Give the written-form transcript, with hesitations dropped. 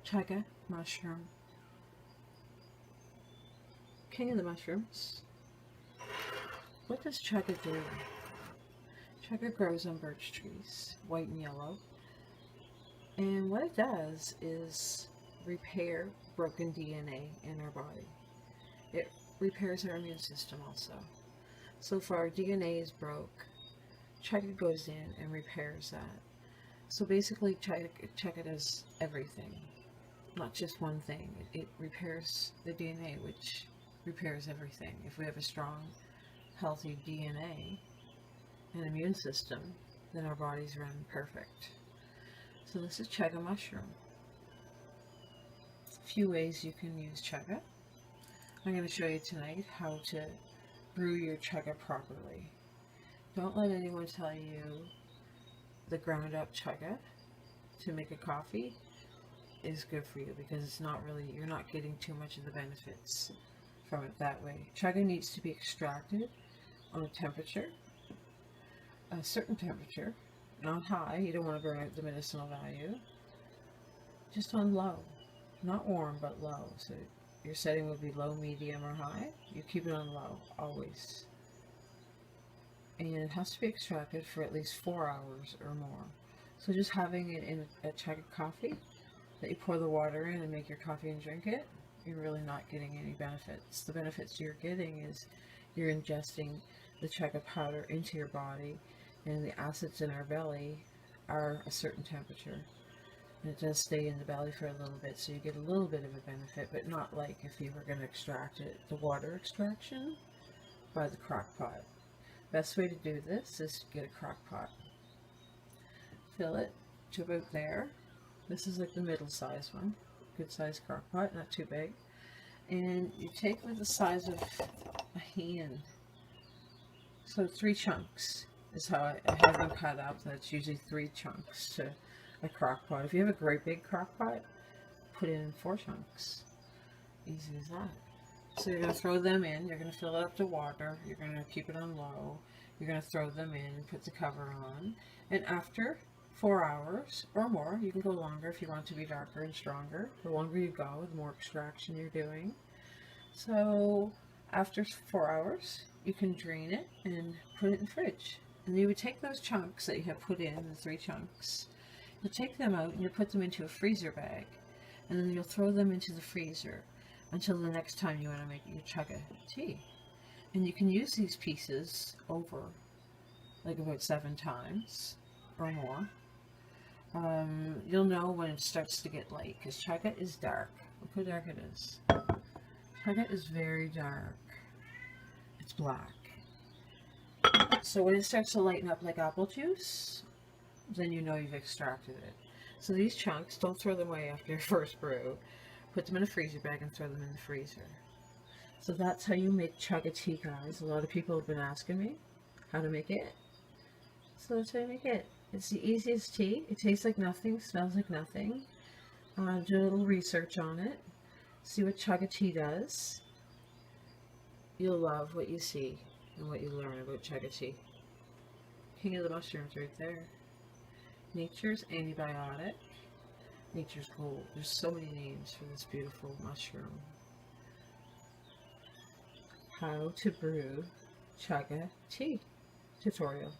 Chaga mushroom. King of the mushrooms. What does chaga do? Chaga grows on birch trees, white and yellow. And what it does is repair broken DNA in our body. It repairs our immune system also. So if our DNA is broke, chaga goes in and repairs that. So basically, chaga does everything, not just one thing. It repairs the DNA, which repairs everything. If we have a strong, healthy DNA and immune system, then our bodies run perfect. So this is chaga mushroom. A few ways you can use chaga. I'm going to show you tonight how to brew your chaga properly. Don't let anyone tell you the ground up chaga to make a coffee is good for you, because it's not really, you're not getting too much of the benefits from it that way. Chaga needs to be extracted on a temperature, a certain temperature, not high, you don't want to burn out the medicinal value, just on low, not warm but low. So your setting would be low, medium, or high. You keep it on low always. And it has to be extracted for at least 4 hours or more. So just having it in a chaga coffee that you pour the water in and make your coffee and drink it, you're really not getting any benefits. The benefits you're getting is you're ingesting the chaga powder into your body, and the acids in our belly are a certain temperature. And it does stay in the belly for a little bit, so you get a little bit of a benefit, but not like if you were going to extract it, the water extraction, by the crock pot. Best way to do this is to get a crock pot. Fill it to about there. This is like the middle size one. Good size crock pot, not too big. And you take like the size of a hand. So 3 chunks is how I have them cut up. That's usually 3 chunks to a crock pot. If you have a great big crock pot, put it in 4 chunks. Easy as that. So you're going to throw them in, you're going to fill it up to water, you're going to keep it on low, you're going to throw them in, put the cover on, and after 4 hours or more, you can go longer if you want to be darker and stronger. The longer you go, the more extraction you're doing. So after 4 hours, you can drain it and put it in the fridge. And you would take those chunks that you have put in, the 3 chunks, you'll take them out and you'll put them into a freezer bag, and then you'll throw them into the freezer until the next time you want to make your chaga tea. And you can use these pieces over like about 7 times or more. You'll know when it starts to get light, because chaga is dark. Look how dark it is. Chaga is very dark. It's black. So when it starts to lighten up like apple juice, then you know you've extracted it. So these chunks, don't throw them away after your first brew. Put them in a freezer bag and throw them in the freezer. So that's how you make chaga tea, guys. A lot of people have been asking me how to make it. So that's how you make it. It's the easiest tea. It tastes like nothing, smells like nothing. Do a little research on it. See what chaga tea does. You'll love what you see and what you learn about chaga tea. King of the mushrooms right there. Nature's antibiotic. Nature's gold. There's so many names for this beautiful mushroom. How to brew chaga tea tutorial.